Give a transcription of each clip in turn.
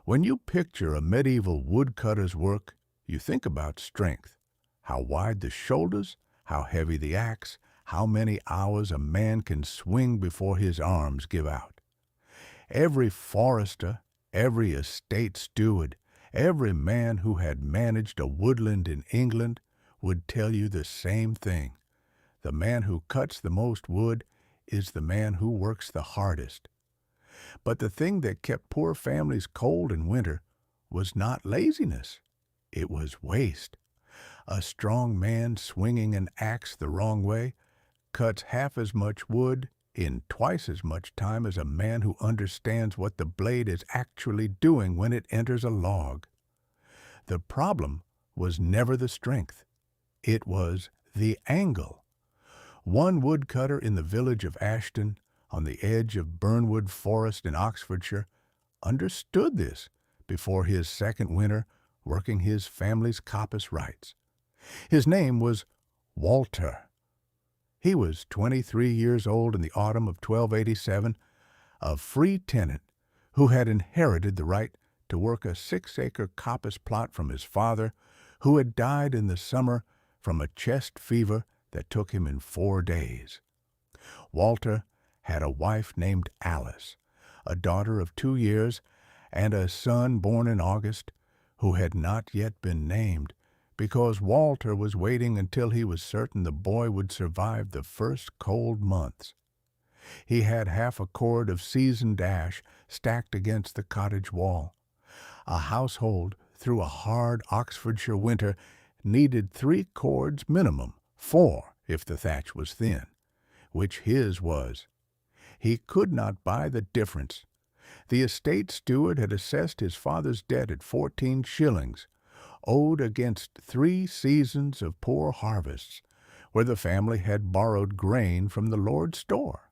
When you picture a medieval woodcutter's work, you think about strength. How wide the shoulders, how heavy the axe, how many hours a man can swing before his arms give out. Every forester, every estate steward, every man who had managed a woodland in England would tell you the same thing. The man who cuts the most wood is the man who works the hardest. But the thing that kept poor families cold in winter was not laziness. It was waste. A strong man swinging an axe the wrong way cuts half as much wood in twice as much time as a man who understands what the blade is actually doing when it enters a log. The problem was never the strength. It was the angle. One woodcutter in the village of Ashton, on the edge of Bernwood Forest in Oxfordshire, understood this before his second winter working his family's coppice rights. His name was Walter. He was 23 years old in the autumn of 1287, a free tenant who had inherited the right to work a 6-acre coppice plot from his father, who had died in the summer from a chest fever that took him in 4 days. Walter had a wife named Alice, a daughter of 2 years, and a son born in August who had not yet been named, because Walter was waiting until he was certain the boy would survive the first cold months. He had half a cord of seasoned ash stacked against the cottage wall. A household through a hard Oxfordshire winter needed 3 cords minimum, 4 if the thatch was thin, which his was. He could not buy the difference. The estate steward had assessed his father's debt at 14 shillings, owed against 3 seasons of poor harvests, where the family had borrowed grain from the Lord's store.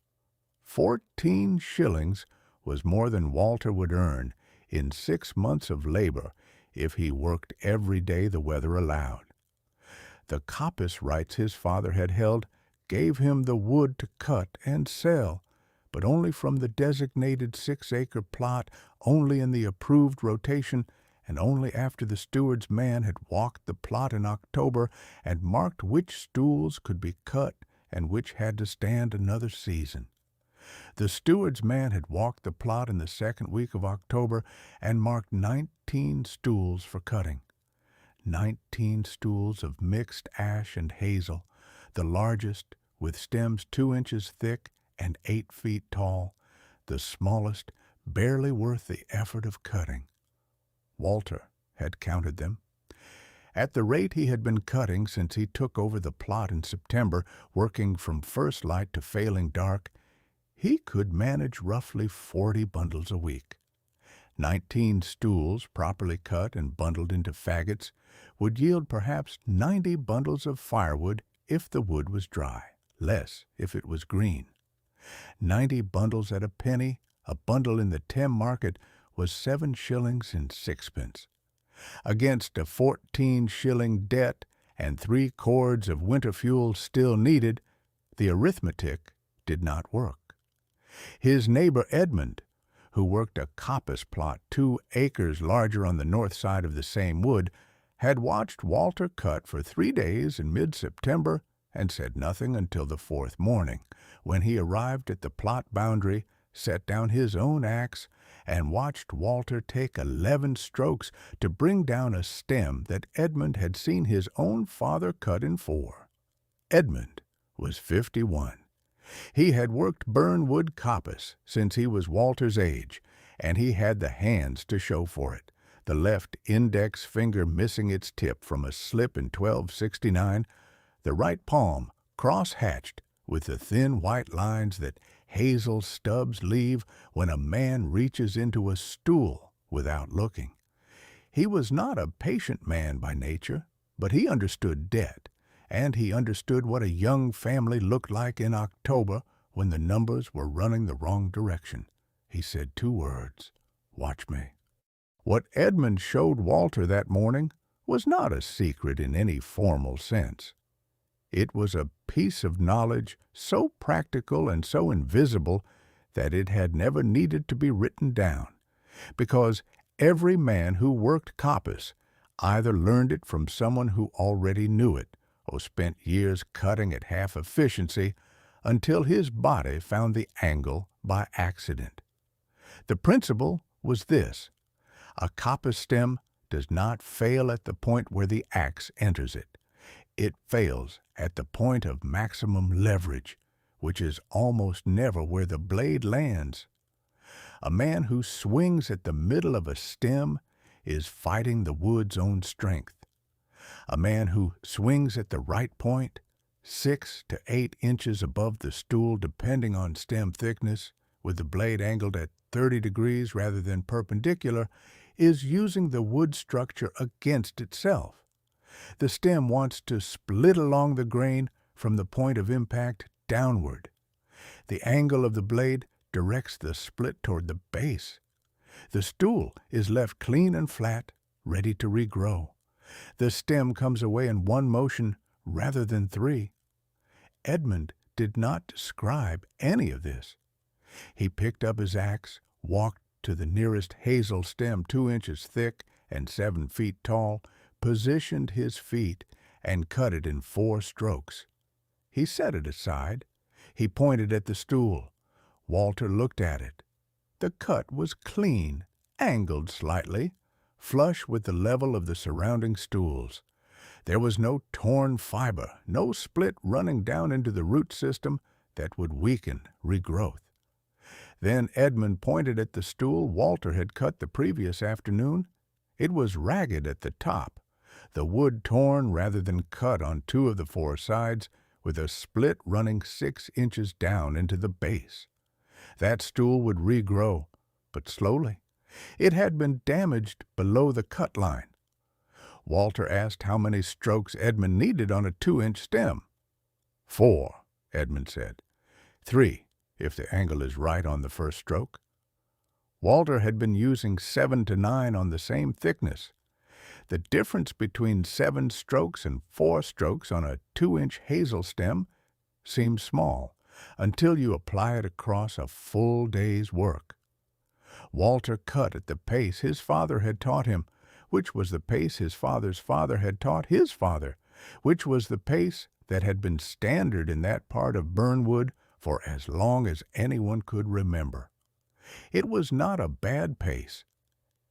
14 shillings was more than Walter would earn in 6 months of labor if he worked every day the weather allowed. The coppice rights his father had held gave him the wood to cut and sell, but only from the designated 6-acre plot, only in the approved rotation, and only after the steward's man had walked the plot in October and marked which stools could be cut and which had to stand another season. The steward's man had walked the plot in the 2nd week of October and marked 19 stools for cutting. 19 stools of mixed ash and hazel, the largest with stems 2 inches thick and 8 feet tall, the smallest barely worth the effort of cutting. Walter had counted them. At the rate he had been cutting since he took over the plot in September, working from first light to failing dark, he could manage roughly 40 bundles a week. 19 stools, properly cut and bundled into faggots, would yield perhaps 90 bundles of firewood if the wood was dry, less if it was green. 90 bundles at a penny, a bundle in the Thames market was 7 shillings and 6pence. Against a 14-shilling debt and 3 cords of winter fuel still needed, the arithmetic did not work. His neighbor Edmund, who worked a coppice plot 2 acres larger on the north side of the same wood, had watched Walter cut for 3 days in mid-September and said nothing until the 4th morning, when he arrived at the plot boundary, set down his own axe, and watched Walter take 11 strokes to bring down a stem that Edmund had seen his own father cut in 4. Edmund was 51. He had worked Bernwood coppice since he was Walter's age, and he had the hands to show for it, the left index finger missing its tip from a slip in 1269, the right palm cross-hatched with the thin white lines that hazel stubs leave when a man reaches into a stool without looking. He was not a patient man by nature, but he understood debt, and he understood what a young family looked like in October when the numbers were running the wrong direction. He said 2 words, "Watch me." What Edmund showed Walter that morning was not a secret in any formal sense. It was a piece of knowledge so practical and so invisible that it had never needed to be written down, because Every man who worked coppice either learned it from someone who already knew it or spent years cutting at half efficiency until his body found the angle by accident. The principle was this: a coppice stem does not fail at the point where the axe enters it. It fails at the point of maximum leverage, which is almost never where the blade lands. A man who swings at the middle of a stem is fighting the wood's own strength. A man who swings at the right point, 6 to 8 inches above the stool depending on stem thickness, with the blade angled at 30 degrees rather than perpendicular, is using the wood structure against itself. The stem wants to split along the grain from the point of impact downward. The angle of the blade directs the split toward the base. The stool is left clean and flat, ready to regrow. The stem comes away in one motion rather than 3. Edmund did not describe any of this. He picked up his axe, walked to the nearest hazel stem 2 inches thick and 7 feet tall, positioned his feet, and cut it in 4 strokes. He set it aside. He pointed at the stool. Walter looked at it. The cut was clean, angled slightly, flush with the level of the surrounding stools. There was no torn fiber, no split running down into the root system that would weaken regrowth. Then Edmund pointed at the stool Walter had cut the previous afternoon. It was ragged at the top, the wood torn rather than cut on 2 of the 4 sides, with a split running 6 inches down into the base. That stool would regrow, but slowly. It had been damaged below the cut line. Walter asked how many strokes Edmund needed on a 2-inch stem. 4, Edmund said. 3, if the angle is right on the first stroke. Walter had been using 7 to 9 on the same thickness. The difference between 7 strokes and 4 strokes on a 2-inch hazel stem seems small until you apply it across a full day's work. Walter cut at the pace his father had taught him, which was the pace his father's father had taught his father, which was the pace that had been standard in that part of Bernwood for as long as anyone could remember. It was not a bad pace.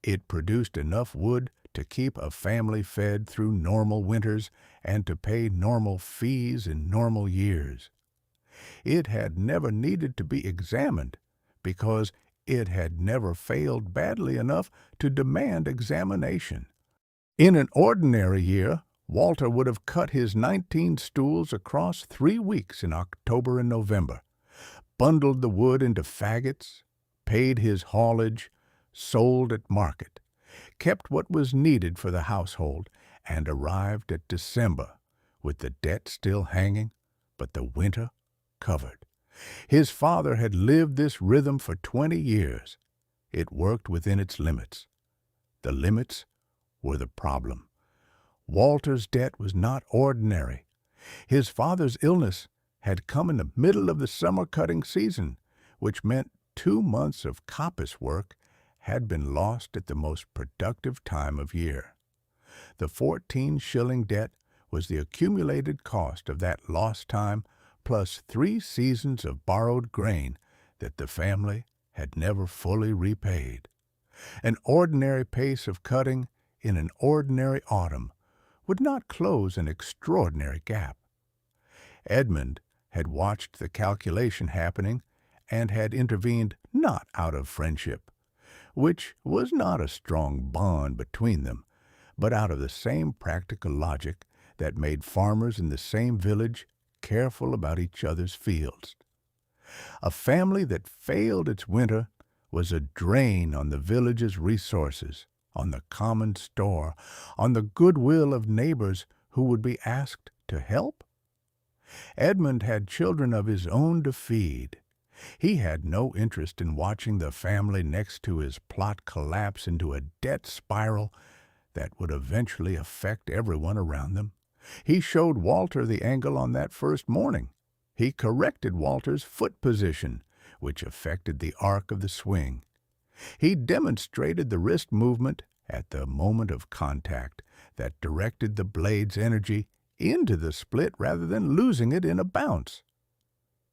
It produced enough wood to keep a family fed through normal winters and to pay normal fees in normal years. It had never needed to be examined because it had never failed badly enough to demand examination. In an ordinary year, Walter would have cut his 19 stools across 3 weeks in October and November, bundled the wood into faggots, paid his haulage, sold at market, kept what was needed for the household, and arrived at December with the debt still hanging, but the winter covered. His father had lived this rhythm for 20 years. It worked within its limits. The limits were the problem. Walter's debt was not ordinary. His father's illness had come in the middle of the summer cutting season, which meant 2 months of coppice work had been lost at the most productive time of year. The 14-shilling debt was the accumulated cost of that lost time plus 3 seasons of borrowed grain that the family had never fully repaid. An ordinary pace of cutting in an ordinary autumn would not close an extraordinary gap. Edmund had watched the calculation happening and had intervened not out of friendship, which was not a strong bond between them, but out of the same practical logic that made farmers in the same village careful about each other's fields. A family that failed its winter was a drain on the village's resources, on the common store, on the goodwill of neighbors who would be asked to help. Edmund had children of his own to feed. He had no interest in watching the family next to his plot collapse into a debt spiral that would eventually affect everyone around them. He showed Walter the angle on that first morning. He corrected Walter's foot position, which affected the arc of the swing. He demonstrated the wrist movement at the moment of contact that directed the blade's energy into the split rather than losing it in a bounce.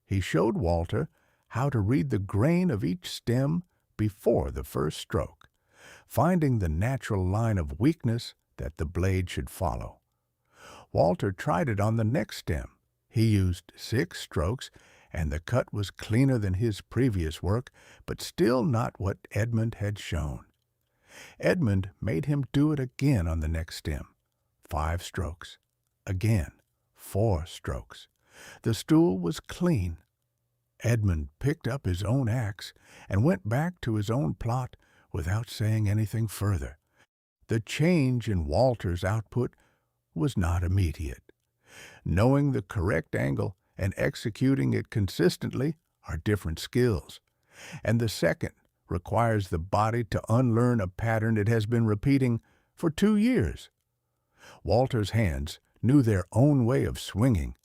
He showed Walter how to read the grain of each stem before the first stroke, finding the natural line of weakness that the blade should follow. Walter tried it on the next stem. He used 6 strokes, and the cut was cleaner than his previous work, but still not what Edmund had shown. Edmund made him do it again on the next stem. 5 strokes. Again, 4 strokes. The stool was clean. Edmund picked up his own axe and went back to his own plot without saying anything further. The change in Walter's output was not immediate. Knowing the correct angle and executing it consistently are different skills, and the second requires the body to unlearn a pattern it has been repeating for 2 years. Walter's hands knew their own way of swinging.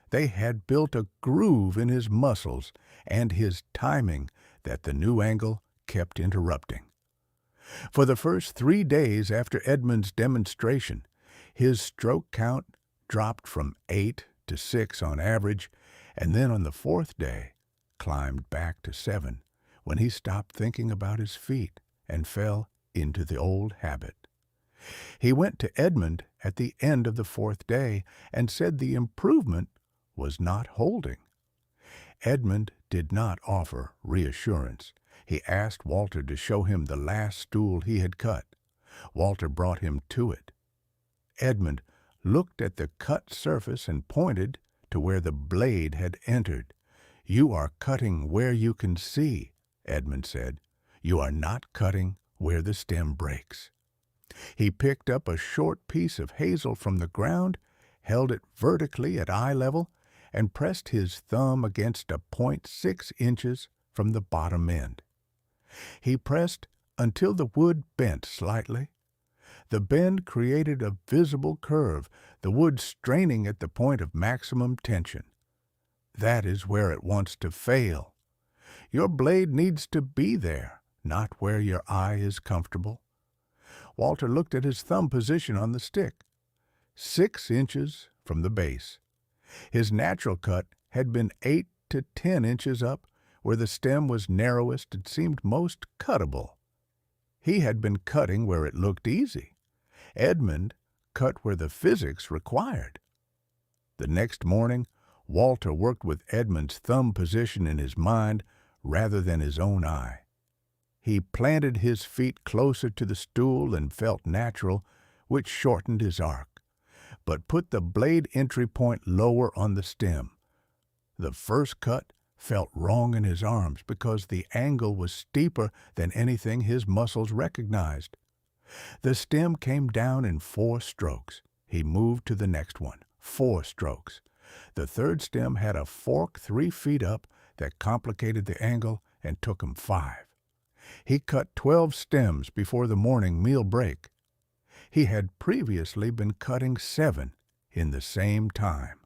They had built a groove in his muscles and his timing that the new angle kept interrupting. For the first 3 days after Edmund's demonstration, his stroke count dropped from 8 to 6 on average, and then on the 4th day climbed back to 7 when he stopped thinking about his feet and fell into the old habit. He went to Edmund at the end of the 4th day and said the improvement was not holding. Edmund did not offer reassurance. He asked Walter to show him the last stool he had cut. Walter brought him to it. Edmund looked at the cut surface and pointed to where the blade had entered. "You are cutting where you can see," Edmund said. "You are not cutting where the stem breaks." He picked up a short piece of hazel from the ground, held it vertically at eye level, and pressed his thumb against a point 6 inches from the bottom end. He pressed until the wood bent slightly. The bend created a visible curve, the wood straining at the point of maximum tension. That is where it wants to fail. Your blade needs to be there, not where your eye is comfortable. Walter looked at his thumb position on the stick, 6 inches from the base. His natural cut had been 8 to 10 inches up, where the stem was narrowest and seemed most cuttable. He had been cutting where it looked easy. Edmund cut where the physics required. The next morning, Walter worked with Edmund's thumb position in his mind rather than his own eye. He planted his feet closer to the stool and felt natural, which shortened his arc, but put the blade entry point lower on the stem. The first cut felt wrong in his arms because the angle was steeper than anything his muscles recognized. The stem came down in 4 strokes. He moved to the next one, 4 strokes. The third stem had a fork 3 feet up that complicated the angle and took him 5. He cut 12 stems before the morning meal break. He had previously been cutting 7 in the same time.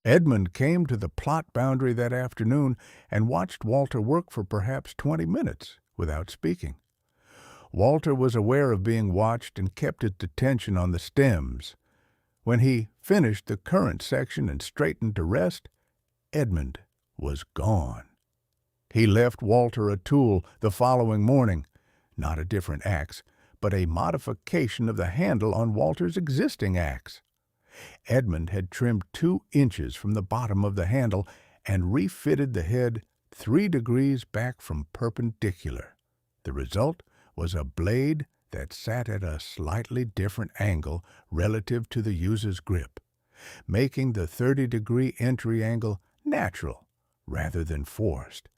Edmund came to the plot boundary that afternoon and watched Walter work for perhaps 20 minutes without speaking. Walter was aware of being watched and kept his attention on the stems. When he finished the current section and straightened to rest, Edmund was gone. He left Walter a tool the following morning, not a different axe, but a modification of the handle on Walter's existing axe. Edmund had trimmed 2 inches from the bottom of the handle and refitted the head 3 degrees back from perpendicular. The result was a blade that sat at a slightly different angle relative to the user's grip, making the 30-degree entry angle natural rather than forced.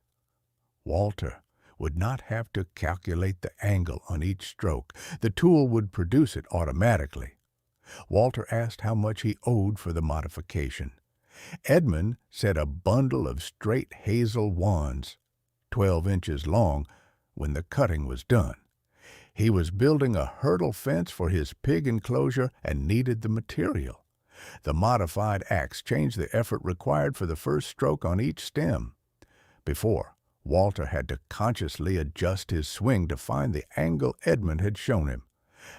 Walter would not have to calculate the angle on each stroke. The tool would produce it automatically. Walter asked how much he owed for the modification. Edmund said a bundle of straight hazel wands, 12 inches long, when the cutting was done. He was building a hurdle fence for his pig enclosure and needed the material. The modified axe changed the effort required for the first stroke on each stem. Before, Walter had to consciously adjust his swing to find the angle Edmund had shown him.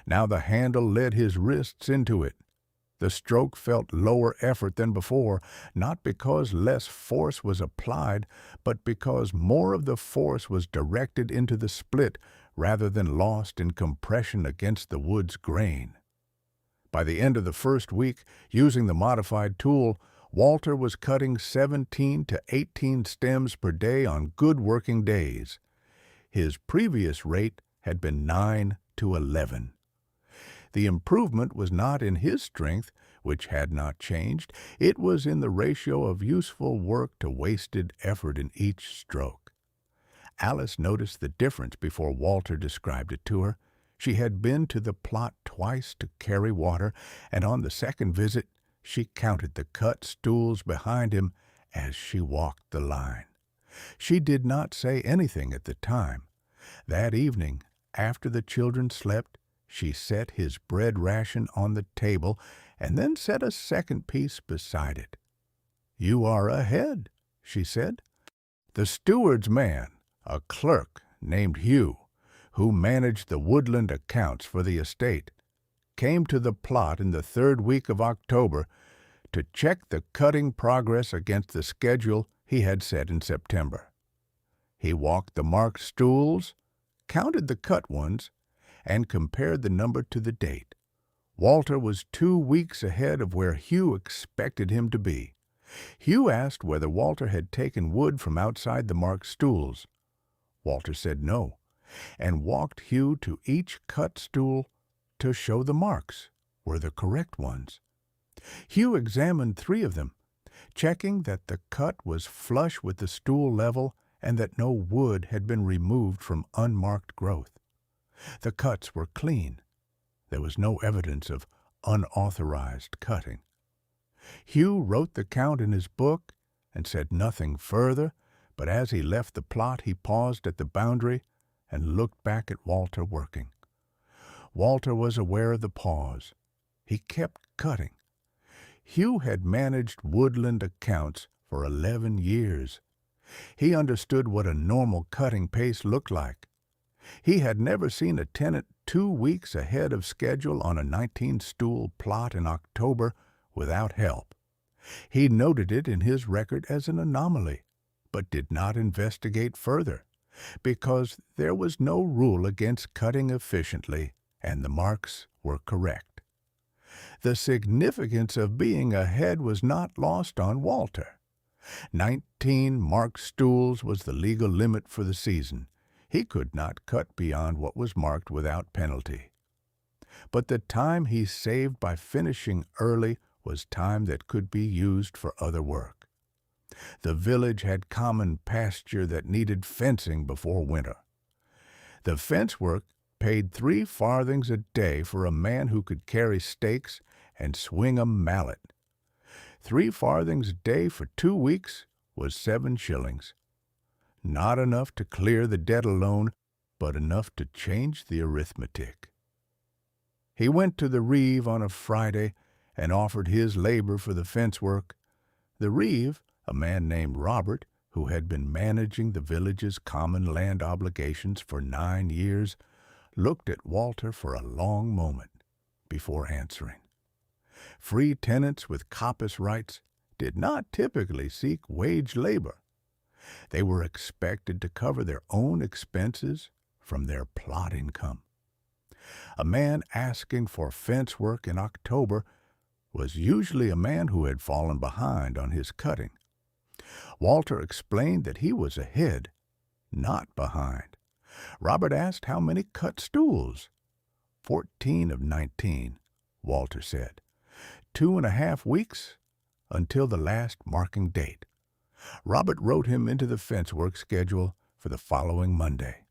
Now the handle led his wrists into it. The stroke felt lower effort than before, not because less force was applied, but because more of the force was directed into the split rather than lost in compression against the wood's grain. By the end of the first week, using the modified tool, Walter was cutting 17 to 18 stems per day on good working days. His previous rate had been 9 to 11. The improvement was not in his strength, which had not changed. It was in the ratio of useful work to wasted effort in each stroke. Alice noticed the difference before Walter described it to her. She had been to the plot twice to carry water, and on the second visit she counted the cut stools behind him as she walked the line. She did not say anything at the time. That evening, after the children slept, she set his bread ration on the table and then set a second piece beside it. "You are ahead," she said. The steward's man, a clerk named Hugh, who managed the woodland accounts for the estate, came to the plot in the third week of October to check the cutting progress against the schedule he had set in September. He walked the marked stools, counted the cut ones, and compared the number to the date. Walter was 2 weeks ahead of where Hugh expected him to be. Hugh asked whether Walter had taken wood from outside the marked stools. Walter said no, and walked Hugh to each cut stool to show the marks were the correct ones. Hugh examined 3 of them, checking that the cut was flush with the stool level and that no wood had been removed from unmarked growth. The cuts were clean. There was no evidence of unauthorized cutting. Hugh wrote the count in his book and said nothing further, but as he left the plot he paused at the boundary and looked back at Walter working. Walter was aware of the pause. He kept cutting. Hugh had managed woodland accounts for 11 years. He understood what a normal cutting pace looked like. He had never seen a tenant 2 weeks ahead of schedule on a 19-stool plot in October without help. He noted it in his record as an anomaly, but did not investigate further, because there was no rule against cutting efficiently, and the marks were correct. The significance of being ahead was not lost on Walter. 19 marked stools was the legal limit for the season. He could not cut beyond what was marked without penalty. But the time he saved by finishing early was time that could be used for other work. The village had common pasture that needed fencing before winter. The fence work paid 3 farthings a day for a man who could carry stakes and swing a mallet. 3 farthings a day for 2 weeks was 7 shillings. Not enough to clear the debt alone, but enough to change the arithmetic. He went to the reeve on a Friday and offered his labor for the fence work. The reeve, a man named Robert, who had been managing the village's common land obligations for 9 years, looked at Walter for a long moment before answering. Free tenants with coppice rights did not typically seek wage labor. They were expected to cover their own expenses from their plot income. A man asking for fence work in October was usually a man who had fallen behind on his cutting. Walter explained that he was ahead, not behind. Robert asked how many cut stools. 14 of 19, Walter said. 2.5 weeks until the last marking date. Robert wrote him into the fence work schedule for the following Monday.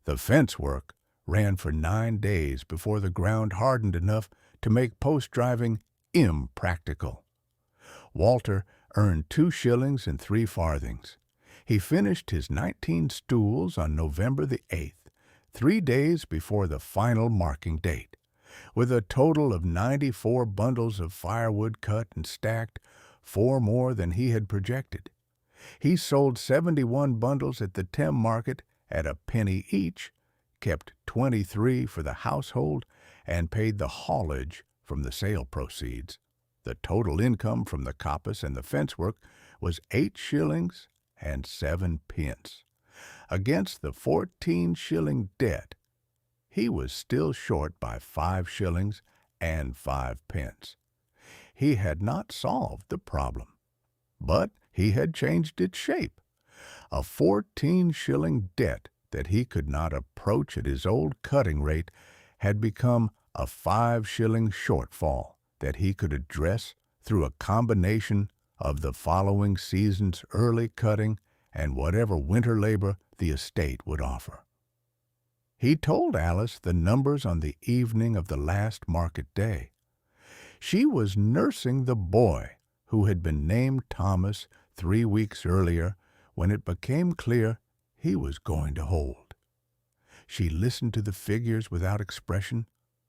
The fence work ran for 9 days before the ground hardened enough to make post driving impractical. Walter earned 2 shillings and 3 farthings. He finished his 19 stools on November the 8th, 3 days before the final marking date, with a total of 94 bundles of firewood cut and stacked, 4 more than he had projected. He sold 71 bundles at the Thames market at a penny each, kept 23 for the household, and paid the haulage from the sale proceeds. The total income from the coppice and the fence work was 8 shillings and 7 pence. Against the 14-shilling debt, he was still short by 5 shillings and 5 pence. He had not solved the problem, but he had changed its shape. A 14-shilling debt that he could not approach at his old cutting rate had become a 5-shilling shortfall that he could address through a combination of the following season's early cutting and whatever winter labor the estate would offer. He told Alice the numbers on the evening of the last market day. She was nursing the boy who had been named Thomas 3 weeks earlier when it became clear he was going to hold. She listened to the figures without expression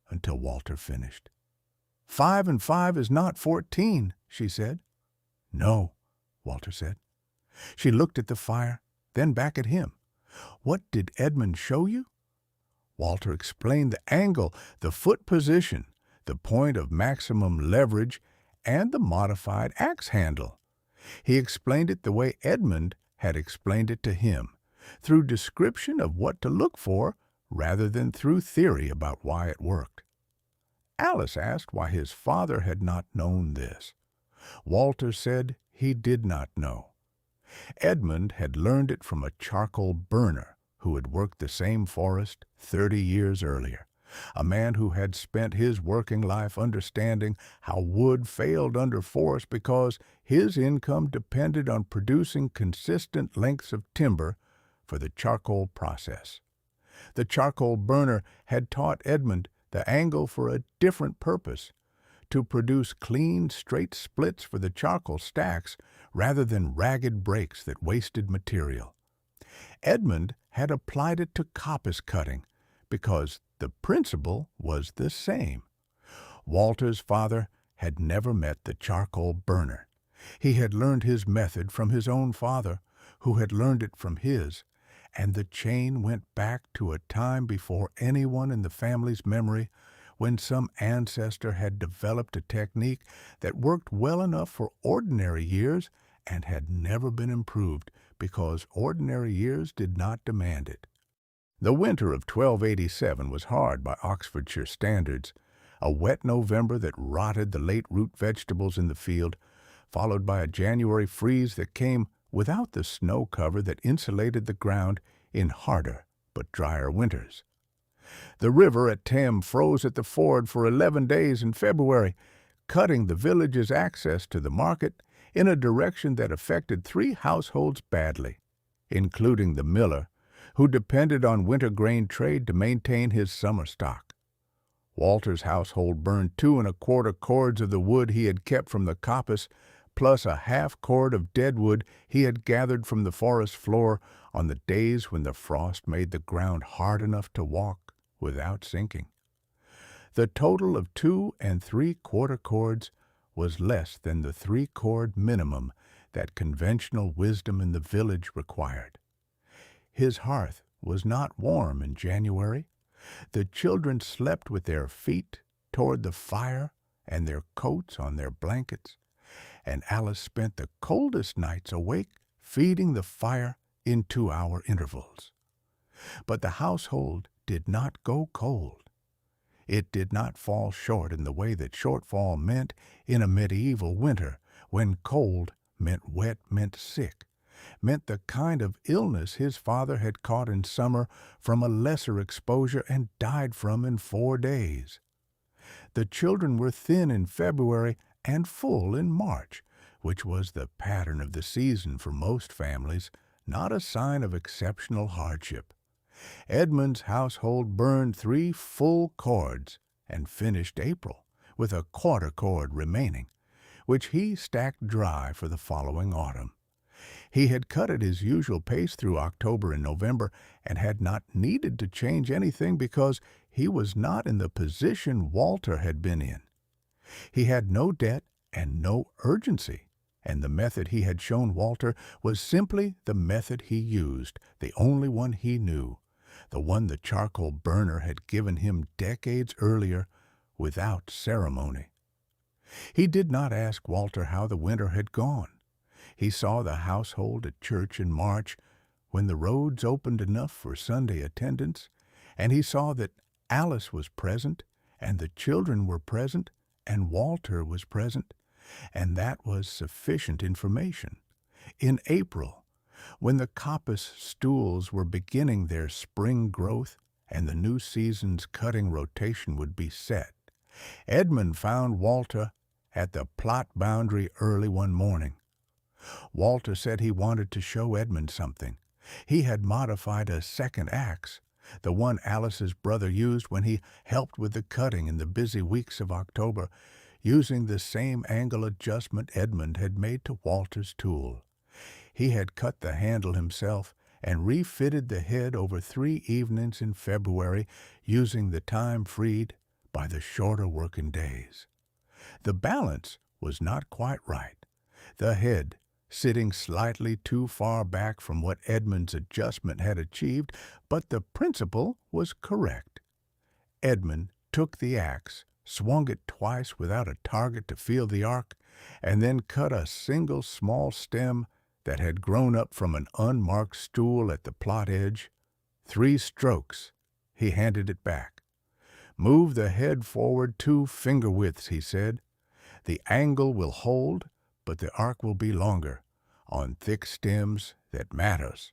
until Walter finished. 5 and 5 is not 14, she said. No, Walter said. She looked at the fire, then back at him. What did Edmund show you? Walter explained the angle, the foot position, the point of maximum leverage, and the modified axe handle. He explained it the way Edmund had explained it to him, through description of what to look for rather than through theory about why it worked. Alice asked why his father had not known this. Walter said he did not know. Edmund had learned it from a charcoal burner who had worked the same forest 30 years earlier, a man who had spent his working life understanding how wood failed under force because his income depended on producing consistent lengths of timber for the charcoal process. The charcoal burner had taught Edmund the angle for a different purpose, to produce clean, straight splits for the charcoal stacks rather than ragged breaks that wasted material. Edmund had applied it to coppice cutting because the principle was the same. Walter's father had never met the charcoal burner. He had learned his method from his own father, who had learned it from his, and the chain went back to a time before anyone in the family's memory, when some ancestor had developed a technique that worked well enough for ordinary years and had never been improved because ordinary years did not demand it. The winter of 1287 was hard by Oxfordshire standards, a wet November that rotted the late root vegetables in the field, followed by a January freeze that came without the snow cover that insulated the ground in harder but drier winters. The river at Thames froze at the ford for 11 days in February, cutting the village's access to the market in a direction that affected 3 households badly, including the miller, who depended on winter grain trade to maintain his summer stock. Walter's household burned 2 1/4 cords of the wood he had kept from the coppice, plus a half cord of dead wood he had gathered from the forest floor on the days when the frost made the ground hard enough to walk without sinking. The total of 2 3/4 cords was less than the 3-cord minimum that conventional wisdom in the village required. His hearth was not warm in January. The children slept with their feet toward the fire and their coats on their blankets, and Alice spent the coldest nights awake feeding the fire in 2-hour intervals. But the household did not go cold. It did not fall short in the way that shortfall meant in a medieval winter, when cold meant wet, meant sick, meant the kind of illness his father had caught in summer from a lesser exposure and died from in 4 days. The children were thin in February and full in March, which was the pattern of the season for most families, not a sign of exceptional hardship. Edmund's household burned 3 full cords and finished April with a 1/4 cord remaining, which he stacked dry for the following autumn. He had cut at his usual pace through October and November and had not needed to change anything because he was not in the position Walter had been in. He had no debt and no urgency. and the method he had shown Walter was simply the method he used, the only one he knew, the one the charcoal burner had given him decades earlier without ceremony. He did not ask Walter how the winter had gone. He saw the household at church in March when the roads opened enough for Sunday attendance, and he saw that Alice was present, and the children were present, and Walter was present, and that was sufficient information. In April, when the coppice stools were beginning their spring growth and the new season's cutting rotation would be set, Edmund found Walter at the plot boundary early one morning. Walter said he wanted to show Edmund something. He had modified a second axe, the one Alice's brother used when he helped with the cutting in the busy weeks of October, using the same angle adjustment Edmund had made to Walter's tool. He had cut the handle himself and refitted the head over 3 evenings in February, using the time freed by the shorter working days. The balance was not quite right. The head sitting slightly too far back from what Edmund's adjustment had achieved, but the principle was correct. Edmund took the axe, swung it twice without a target to feel the arc, and then cut a single small stem that had grown up from an unmarked stool at the plot edge. 3 strokes. He handed it back. "Move the head forward 2 finger widths," he said. "The angle will hold, but the arc will be longer. On thick stems, that matters."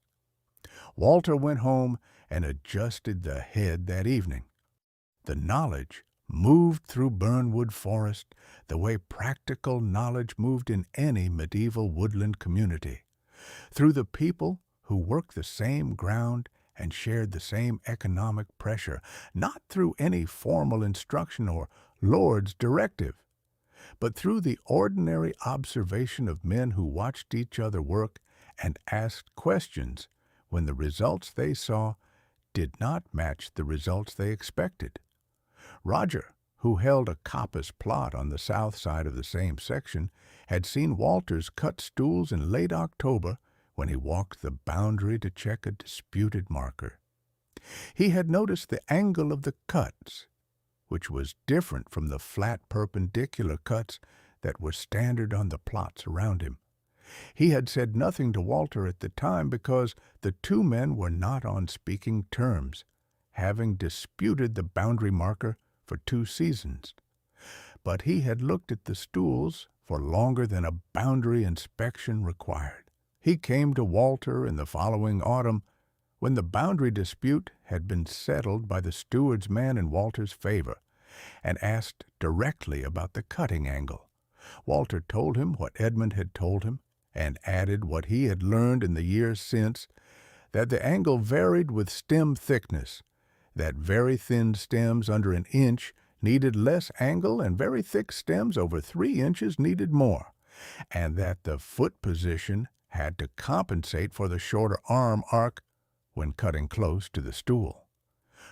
Walter went home and adjusted the head that evening. The knowledge moved through Bernwood Forest the way practical knowledge moved in any medieval woodland community, through the people who worked the same ground and shared the same economic pressure, not through any formal instruction or lord's directive, but through the ordinary observation of men who watched each other work and asked questions when the results they saw did not match the results they expected. Roger, who held a coppice plot on the south side of the same section, had seen Walter's cut stools in late October when he walked the boundary to check a disputed marker. He had noticed the angle of the cuts, which was different from the flat perpendicular cuts that were standard on the plots around him. He had said nothing to Walter at the time because the 2 men were not on speaking terms, having disputed the boundary marker for 2 seasons. But he had looked at the stools for longer than a boundary inspection required. He came to Walter in the following autumn when the boundary dispute had been settled by the steward's man in Walter's favor, and asked directly about the cutting angle. Walter told him what Edmund had told him, and added what he had learned in the years since, that the angle varied with stem thickness, that very thin stems under 1 inch needed less angle and very thick stems over 3 inches needed more, and that the foot position had to compensate for the shorter arm arc when cutting close to the stool.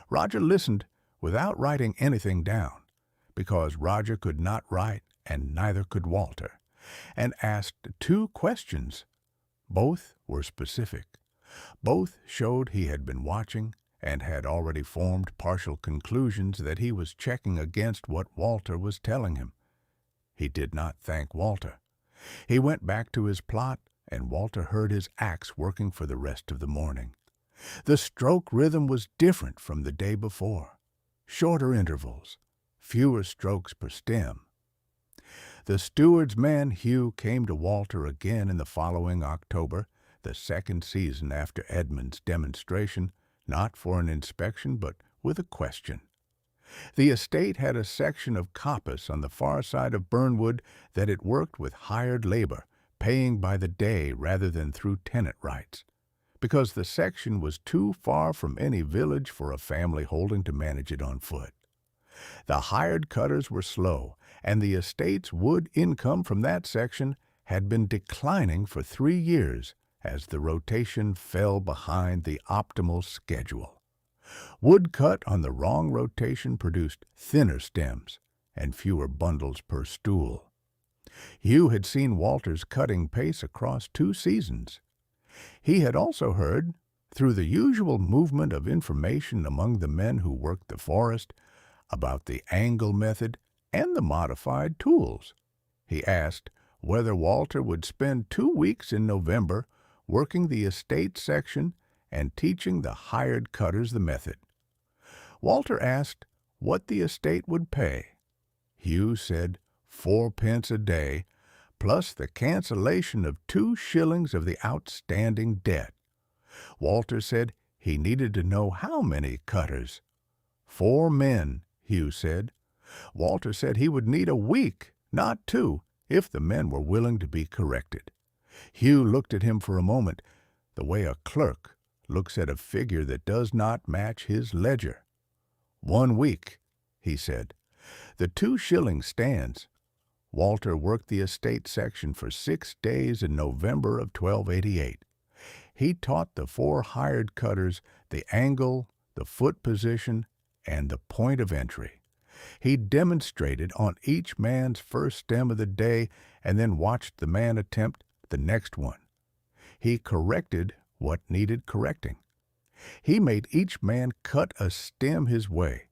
Roger listened without writing anything down, because Roger could not write and neither could Walter, and asked 2 questions. Both were specific. Both showed he had been watching and had already formed partial conclusions that he was checking against what Walter was telling him. He did not thank Walter. He went back to his plot, and Walter heard his axe working for the rest of the morning. The stroke rhythm was different from the day before. Shorter intervals, fewer strokes per stem. The steward's man, Hugh, came to Walter again in the following October, the 2nd season after Edmund's demonstration, not for an inspection, but with a question. The estate had a section of coppice on the far side of Bernwood that it worked with hired labor, paying by the day rather than through tenant rights, because the section was too far from any village for a family holding to manage it on foot. The hired cutters were slow, and the estate's wood income from that section had been declining for 3 years as the rotation fell behind the optimal schedule. Wood cut on the wrong rotation produced thinner stems and fewer bundles per stool. Hugh had seen Walter's cutting pace across 2 seasons. He had also heard, through the usual movement of information among the men who worked the forest, about the angle method and the modified tools. He asked whether Walter would spend 2 weeks in November working the estate section and teaching the hired cutters the method. Walter asked what the estate would pay. Hugh said 4 pence a day, plus the cancellation of 2 shillings of the outstanding debt. Walter said he needed to know how many cutters. 4 men, Hugh said. Walter said he would need a week, not 2, if the men were willing to be corrected. Hugh looked at him for a moment, the way a clerk looks at a figure that does not match his ledger. 1 week, he said. The 2 shillings stands. Walter worked the estate section for 6 days in November of 1288. He taught the 4 hired cutters the angle, the foot position, and the point of entry. He demonstrated on each man's first stem of the day and then watched the man attempt the next one. He corrected what needed correcting. He made each man cut a stem his way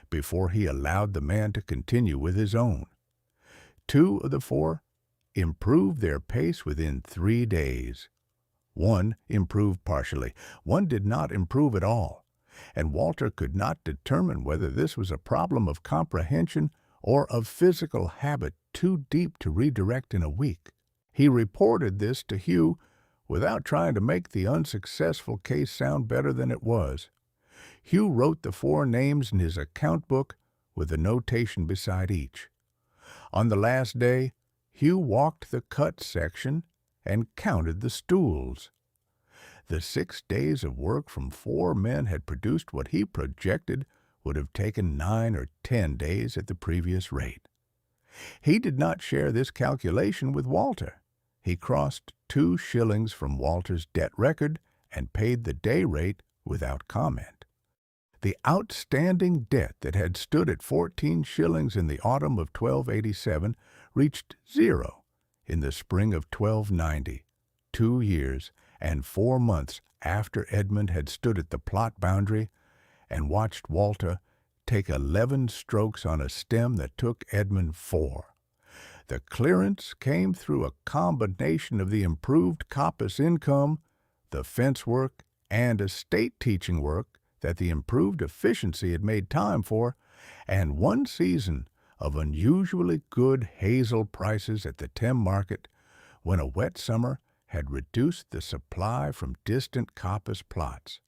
before he allowed the man to continue with his own. 2 of the 4 improved their pace within 3 days. 1 improved partially. 1 did not improve at all, and Walter could not determine whether this was a problem of comprehension or of physical habit too deep to redirect in a week. He reported this to Hugh without trying to make the unsuccessful case sound better than it was. Hugh wrote the 4 names in his account book with a notation beside each. On the last day, Hugh walked the cut section and counted the stools. The 6 days of work from 4 men had produced what he projected would have taken 9 or 10 days at the previous rate. He did not share this calculation with Walter. He crossed 2 shillings from Walter's debt record and paid the day rate without comment. The outstanding debt that had stood at 14 shillings in the autumn of 1287 reached 0 in the spring of 1290, 2 years and 4 months after Edmund had stood at the plot boundary and watched Walter take 11 strokes on a stem that took Edmund 4. The clearance came through a combination of the improved coppice income, the fence work, and estate teaching work that the improved efficiency had made time for, and 1 season of unusually good hazel prices at the Thames market when a wet summer had reduced the supply from distant coppice plots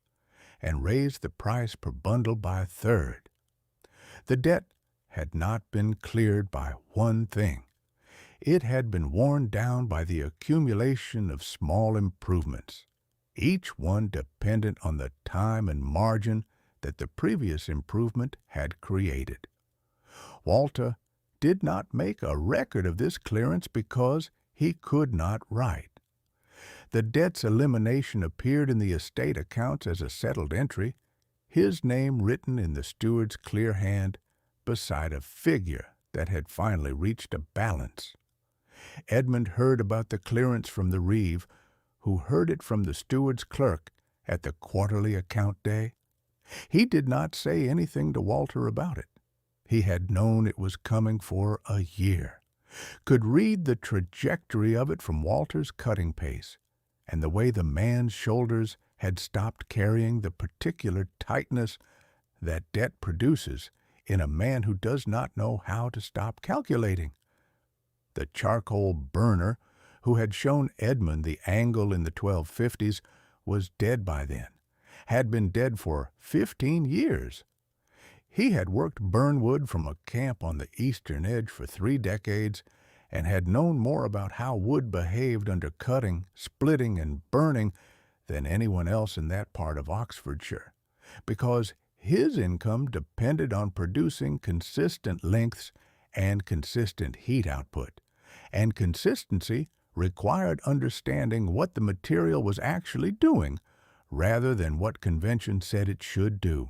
and raised the price per bundle by a third. The debt had not been cleared by one thing. It had been worn down by the accumulation of small improvements, each one dependent on the time and margin that the previous improvement had created. Walter did not make a record of this clearance because he could not write. The debt's elimination appeared in the estate accounts as a settled entry, his name written in the steward's clear hand beside a figure that had finally reached a balance. Edmund heard about the clearance from the reeve, who heard it from the steward's clerk at the quarterly account day. He did not say anything to Walter about it. He had known it was coming for a year, could read the trajectory of it from Walter's cutting pace, and the way the man's shoulders had stopped carrying the particular tightness that debt produces in a man who does not know how to stop calculating. The charcoal burner, who had shown Edmund the angle in the 1250s, was dead by then, had been dead for 15 years. He had worked Bernwood from a camp on the eastern edge for 3 decades and had known more about how wood behaved under cutting, splitting, and burning than anyone else in that part of Oxfordshire, because his income depended on producing consistent lengths and consistent heat output, and consistency required understanding what the material was actually doing rather than what convention said it should do.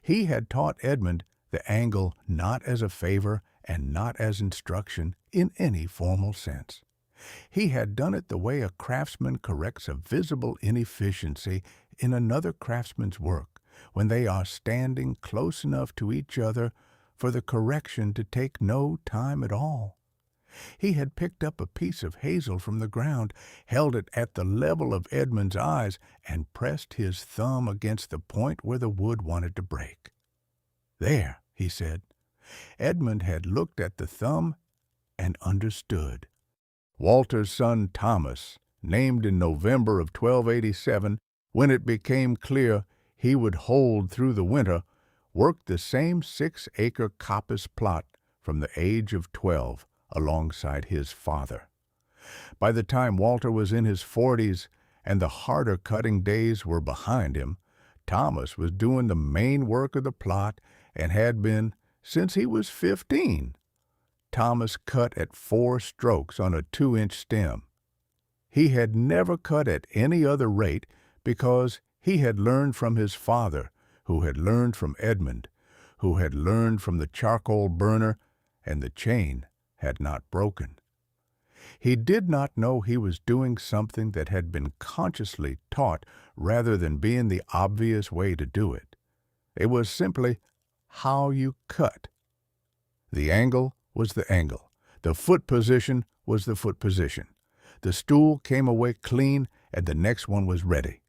He had taught Edmund the angle not as a favor and not as instruction in any formal sense. He had done it the way a craftsman corrects a visible inefficiency in another craftsman's work, when they are standing close enough to each other for the correction to take no time at all. He had picked up a piece of hazel from the ground, held it at the level of Edmund's eyes, and pressed his thumb against the point where the wood wanted to break. "There," he said. Edmund had looked at the thumb and understood. Walter's son Thomas, named in November of 1287, when it became clear he would hold through the winter, worked the same 6-acre coppice plot from the age of 12 alongside his father. By the time Walter was in his 40s and the harder cutting days were behind him, Thomas was doing the main work of the plot and had been since he was 15. Thomas cut at 4 strokes on a 2-inch stem. He had never cut at any other rate because he had learned from his father, who had learned from Edmund, who had learned from the charcoal burner, and the chain had not broken. He did not know he was doing something that had been consciously taught rather than being the obvious way to do it. It was simply how you cut. The angle was the angle. The foot position was the foot position. The stool came away clean, and the next one was ready.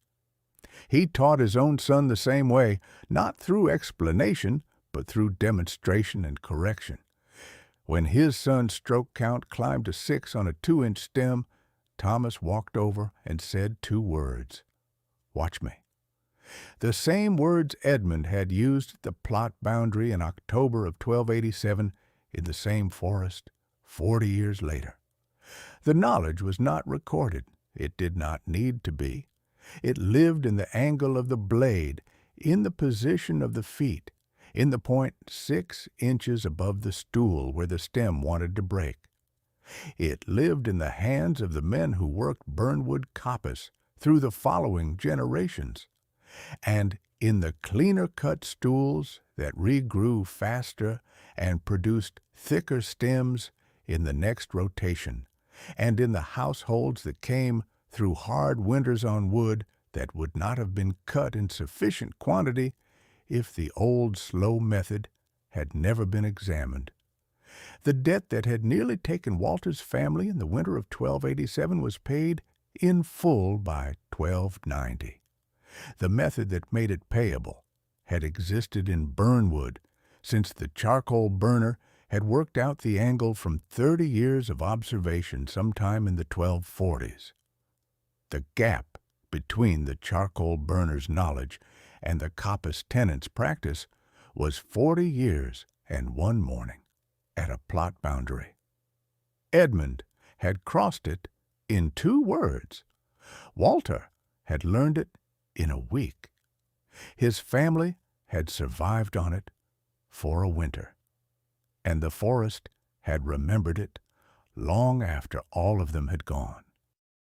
He taught his own son the same way, not through explanation, but through demonstration and correction. When his son's stroke count climbed to 6 on a 2-inch stem, Thomas walked over and said 2 words. "Watch me." The same words Edmund had used at the plot boundary in October of 1287 in the same forest 40 years later. The knowledge was not recorded. It did not need to be. It lived in the angle of the blade, in the position of the feet, in the point 6 inches above the stool where the stem wanted to break. It lived in the hands of the men who worked Bernwood coppice through the following generations, and in the cleaner-cut stools that regrew faster and produced thicker stems in the next rotation, and in the households that came through hard winters on wood that would not have been cut in sufficient quantity if the old slow method had never been examined. The debt that had nearly taken Walter's family in the winter of 1287 was paid in full by 1290. The method that made it payable had existed in Bernwood since the charcoal burner had worked out the angle from 30 years of observation sometime in the 1240s. The gap between the charcoal burner's knowledge and the coppice tenant's practice was 40 years and 1 morning at a plot boundary. Edmund had crossed it in 2 words. Walter had learned it in a week. His family had survived on it for a winter, and the forest had remembered it long after all of them had gone.